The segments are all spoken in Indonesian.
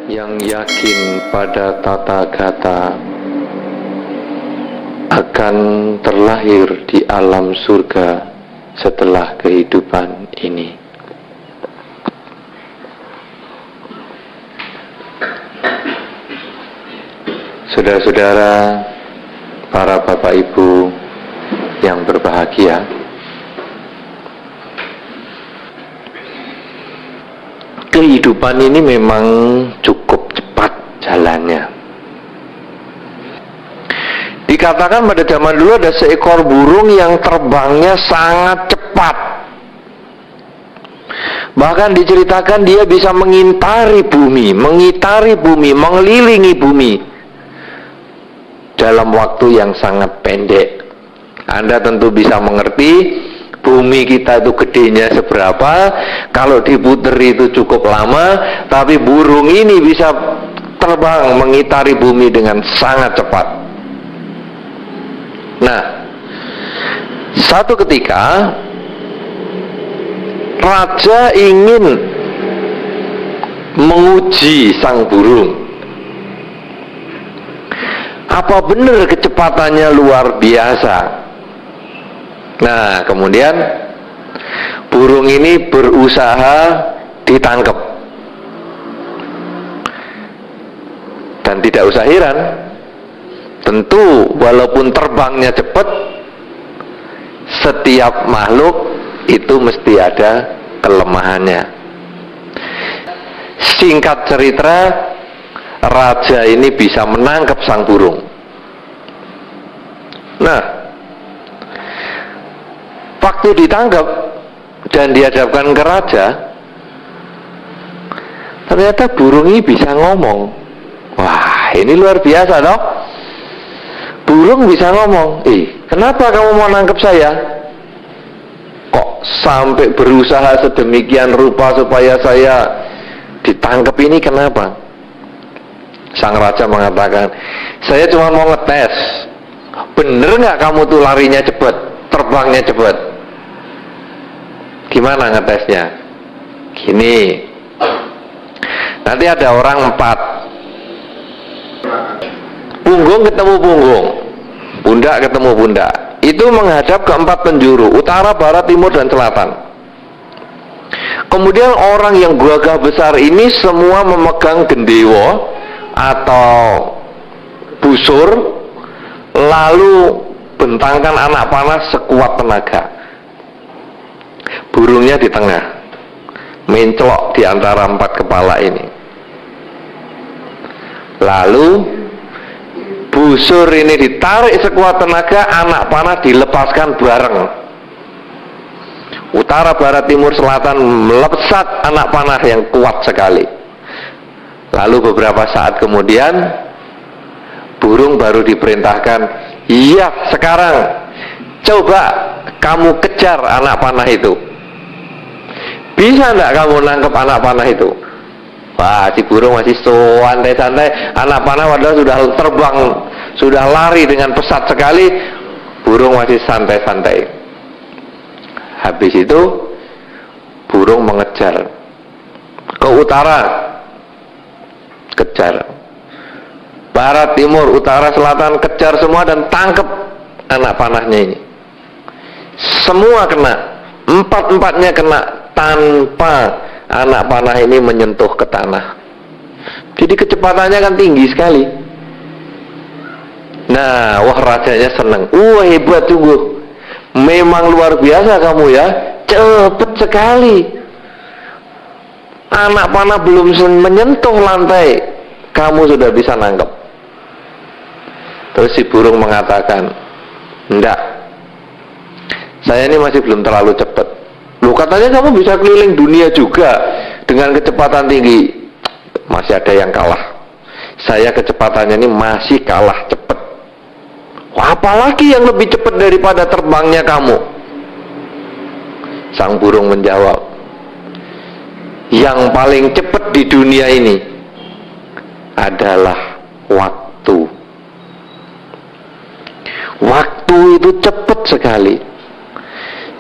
yang yakin pada tata gata akan terlahir di alam surga setelah kehidupan ini. Saudara-saudara, para bapak ibu yang berbahagia, kehidupan ini memang cukup cepat jalannya. Dikatakan pada zaman dulu ada seekor burung yang terbangnya sangat cepat. Bahkan diceritakan dia bisa mengitari bumi, mengelilingi bumi dalam waktu yang sangat pendek. Anda tentu bisa mengerti bumi kita itu gedenya seberapa, kalau diputer itu cukup lama, tapi burung ini bisa terbang mengitari bumi dengan sangat cepat. Nah, satu ketika raja ingin menguji sang burung. Apa benar kecepatannya luar biasa? Nah, kemudian burung ini berusaha ditangkap. Dan tidak usah heran, tentu walaupun terbangnya cepat, setiap makhluk itu mesti ada kelemahannya. Singkat cerita, raja ini bisa menangkap sang burung. Nah, waktu ditangkap dan dihadapkan ke raja, ternyata burung ini bisa ngomong. Wah, ini luar biasa toh. Burung bisa ngomong. Kenapa kamu mau nangkep saya? Kok sampai berusaha sedemikian rupa supaya saya ditangkap ini, kenapa? Sang raja mengatakan, saya cuma mau ngetes, bener nggak kamu tuh larinya cepet, terbangnya cepet? Gimana ngetesnya? Gini, nanti ada orang 4, punggung ketemu punggung, pundak ketemu pundak, itu menghadap ke 4 penjuru, utara, barat, timur, dan selatan. Kemudian orang yang gagah besar ini semua memegang gendewo atau busur, lalu bentangkan anak panah sekuat tenaga. Burungnya di tengah, mencelok di antara 4 kepala ini. Lalu busur ini ditarik sekuat tenaga, anak panah dilepaskan bareng. Utara, barat, timur, selatan melesat anak panah yang kuat sekali. Lalu beberapa saat kemudian burung baru diperintahkan, iya sekarang coba kamu kejar anak panah itu. Bisa enggak kamu nangkep anak panah itu? Wah, si burung masih santai-santai, anak panah padahal sudah terbang, sudah lari dengan pesat sekali, burung masih santai-santai. Habis itu burung mengejar ke utara, kejar barat, timur, utara, selatan, kejar semua dan tangkap anak panahnya ini. Semua kena, 4-4-nya kena tanpa anak panah ini menyentuh ke tanah. Jadi kecepatannya kan tinggi sekali. Nah, wah rajanya senang. Hebat sungguh. Memang luar biasa kamu ya, cepet sekali. Anak panah belum menyentuh lantai, kamu sudah bisa nangkep. Terus si burung mengatakan, enggak, saya ini masih belum terlalu cepat. Loh, katanya kamu bisa keliling dunia juga dengan kecepatan tinggi. Masih ada yang kalah. Saya kecepatannya ini masih kalah cepat. Wah, apalagi yang lebih cepat daripada terbangnya kamu? Sang burung menjawab, yang paling cepat di dunia ini adalah waktu. Waktu itu cepat sekali.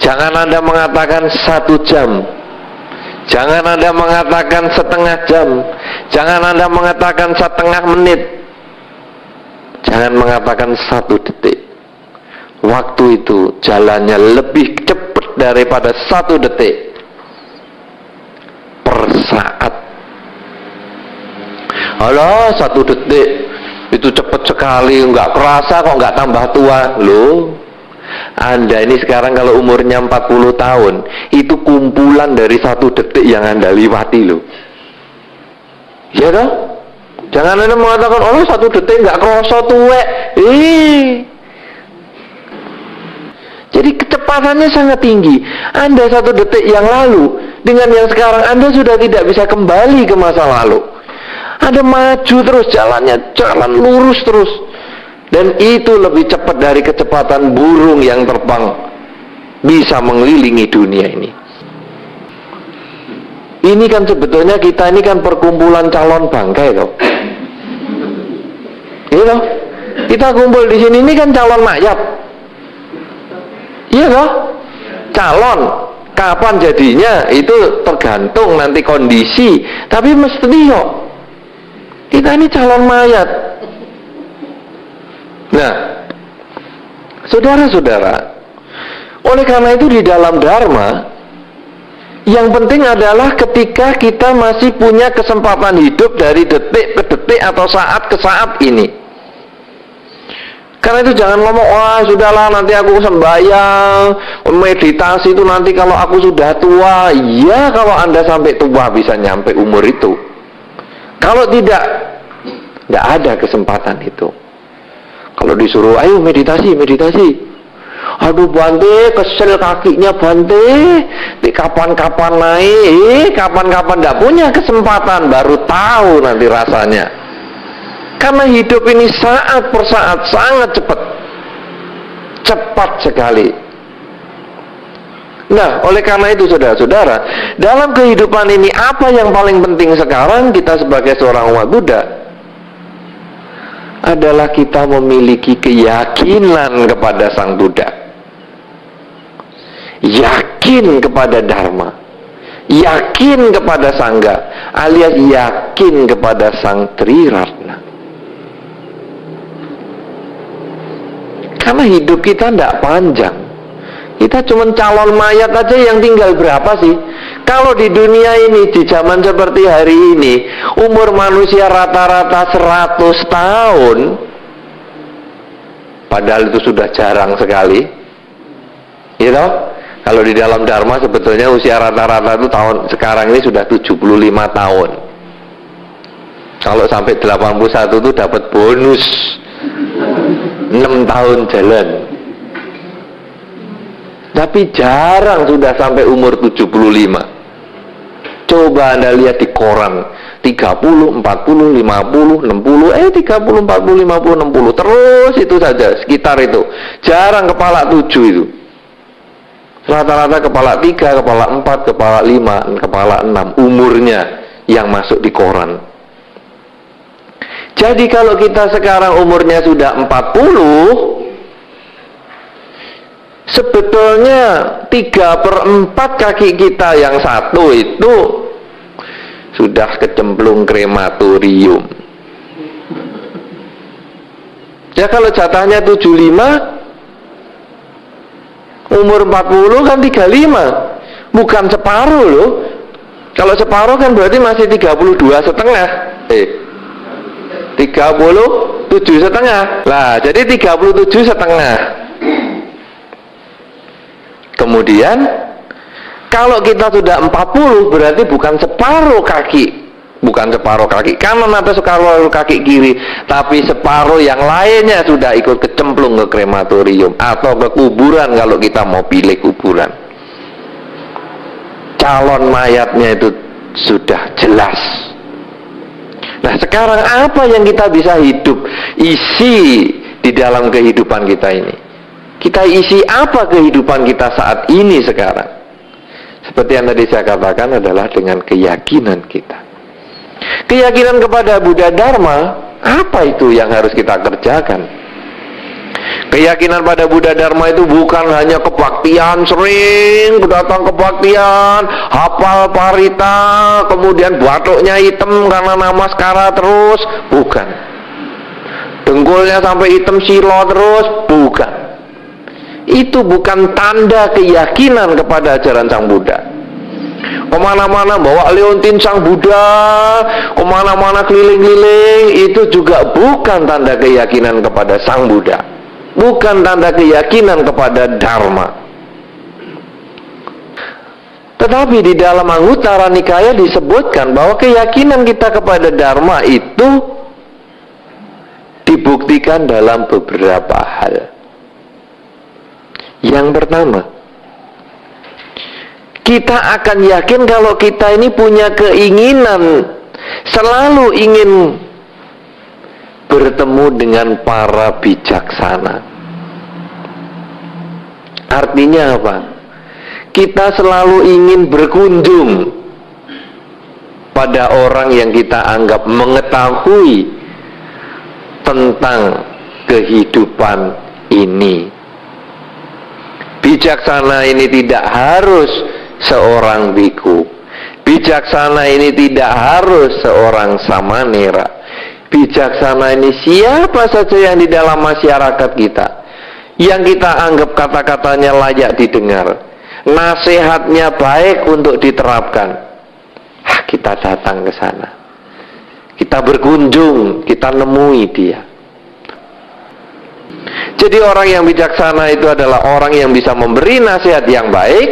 Jangan Anda mengatakan 1 jam, Jangan Anda mengatakan setengah jam, jangan Anda mengatakan setengah menit, jangan mengatakan 1 detik. Waktu itu jalannya lebih cepat daripada 1 detik per saat. Alah, 1 detik itu cepat sekali, nggak kerasa kok, nggak tambah tua. Loh, Anda ini sekarang kalau umurnya 40 tahun, itu kumpulan dari 1 detik yang Anda liwati loh. Ya toh? Jangan Anda mengatakan, oh 1 detik nggak kerasa tuwek. Jadi kecepatannya sangat tinggi. Anda 1 detik yang lalu dengan yang sekarang, Anda sudah tidak bisa kembali ke masa lalu. Anda maju terus, jalan lurus terus. Dan itu lebih cepat dari kecepatan burung yang terbang bisa mengelilingi dunia ini. Ini kan sebetulnya kita ini kan perkumpulan calon bangkai toh. Iya toh? Kita kumpul di sini ini kan calon mayat. Iya toh? Calon. Kapan jadinya itu tergantung nanti kondisi. Tapi mesti kok. Kita ini calon mayat. Nah, saudara-saudara, oleh karena itu di dalam Dharma, yang penting adalah ketika kita masih punya kesempatan hidup dari detik ke detik atau saat ke saat ini. Karena itu jangan ngomong, wah sudahlah nanti aku sembahyang, meditasi itu nanti kalau aku sudah tua. Ya, kalau Anda sampai tua bisa nyampe umur itu. Kalau tidak ada kesempatan itu. Kalau disuruh, ayo meditasi. Aduh Bante, kesel kakinya Bante. Kapan-kapan naik, kapan-kapan tidak punya kesempatan, baru tahu nanti rasanya. Karena hidup ini saat per saat sangat cepat sekali. Nah, oleh karena itu saudara-saudara, dalam kehidupan ini apa yang paling penting sekarang kita sebagai seorang umat Buddha adalah kita memiliki keyakinan kepada Sang Buddha, yakin kepada Dharma, yakin kepada Sangha, alias yakin kepada Sang Triratna. Karena hidup kita tidak panjang. Kita cuma calon mayat aja yang tinggal berapa sih? Kalau di dunia ini, di zaman seperti hari ini, umur manusia rata-rata 100 tahun, padahal itu sudah jarang sekali. Gitu? Kalau di dalam Dharma sebetulnya usia rata-rata itu tahun sekarang ini sudah 75 tahun. Kalau sampai 81 itu dapat bonus 6 tahun jalan. Tapi jarang sudah sampai umur 75. Coba Anda lihat di koran 30, 40, 50, 60, 30, 40, 50, 60. Terus itu saja, sekitar itu. Jarang kepala 7 itu. Rata-rata kepala 3, kepala 4, kepala 5, kepala 6 umurnya yang masuk di koran. Jadi kalau kita sekarang umurnya sudah 40, sebetulnya 3/4 kaki kita yang satu itu sudah kecemplung krematorium. Ya kalau jatahnya 75, umur 40 kan 35, bukan separuh loh. Kalau separuh kan berarti masih 32,5. 37,5. Lah, jadi 37,5. Kemudian kalau kita sudah 40 berarti bukan separuh kaki. Bukan separuh kaki kanan atau separuh kaki kiri, tapi separuh yang lainnya sudah ikut kecemplung ke krematorium atau ke kuburan kalau kita mau pilih kuburan. Calon mayatnya itu sudah jelas. Nah sekarang apa yang kita bisa isi di dalam kehidupan kita ini? Kita isi apa kehidupan kita saat ini sekarang? Seperti yang tadi saya katakan adalah dengan keyakinan kita. Keyakinan kepada Buddha Dharma, apa itu yang harus kita kerjakan? Keyakinan pada Buddha Dharma itu bukan hanya kebaktian, sering datang kebaktian, hafal parita, kemudian batuknya hitam karena namaskara terus, bukan. Dengkulnya sampai hitam silo terus, bukan. Itu bukan tanda keyakinan kepada ajaran Sang Buddha. Kemana-mana bawa leontin Sang Buddha, kemana-mana keliling-keliling, itu juga bukan tanda keyakinan kepada Sang Buddha, bukan tanda keyakinan kepada Dharma. Tetapi di dalam Anguttara Nikaya disebutkan bahwa keyakinan kita kepada Dharma itu dibuktikan dalam beberapa hal. Yang pertama, kita akan yakin kalau kita ini punya keinginan, selalu ingin bertemu dengan para bijaksana. Artinya apa? Kita selalu ingin berkunjung pada orang yang kita anggap mengetahui tentang kehidupan ini. Bijaksana ini tidak harus seorang biku. Bijaksana ini tidak harus seorang samanera. Bijaksana ini siapa saja yang di dalam masyarakat kita, yang kita anggap kata-katanya layak didengar, nasihatnya baik untuk diterapkan, kita datang ke sana, kita berkunjung, kita nemui dia. Jadi orang yang bijaksana itu adalah orang yang bisa memberi nasihat yang baik,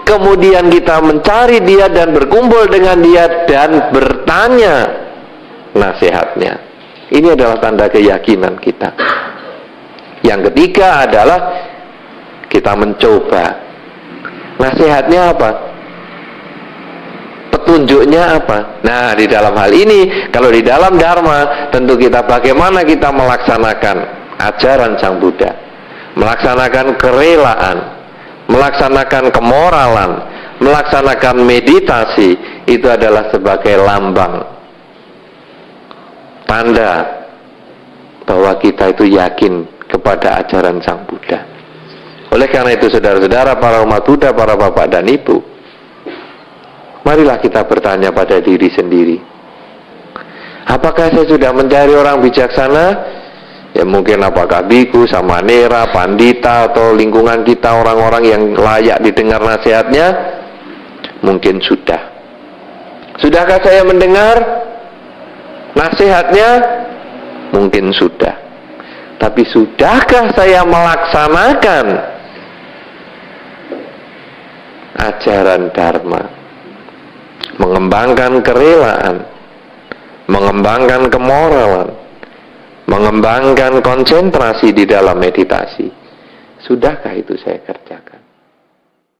kemudian kita mencari dia dan berkumpul dengan dia dan bertanya nasihatnya. Ini adalah tanda keyakinan kita. Yang ketiga adalah kita mencoba. Nasihatnya apa? Petunjuknya apa? Nah, di dalam hal ini, kalau di dalam Dharma, tentu kita bagaimana kita melaksanakan ajaran Sang Buddha, melaksanakan kerelaan, melaksanakan kemoralan, melaksanakan meditasi, itu adalah sebagai lambang, tanda bahwa kita itu yakin kepada ajaran Sang Buddha. Oleh karena itu, saudara-saudara, para umat Buddha, para bapak dan ibu, marilah kita bertanya pada diri sendiri, apakah saya sudah mencari orang bijaksana? Ya mungkin apakah biku, samanera, pandita, atau lingkungan kita orang-orang yang layak didengar nasihatnya? Mungkin sudah. Sudahkah saya mendengar nasihatnya? Mungkin sudah. Tapi sudahkah saya melaksanakan ajaran Dharma? Mengembangkan kerelaan, mengembangkan kemoralan, mengembangkan konsentrasi di dalam meditasi. Sudahkah itu saya kerjakan?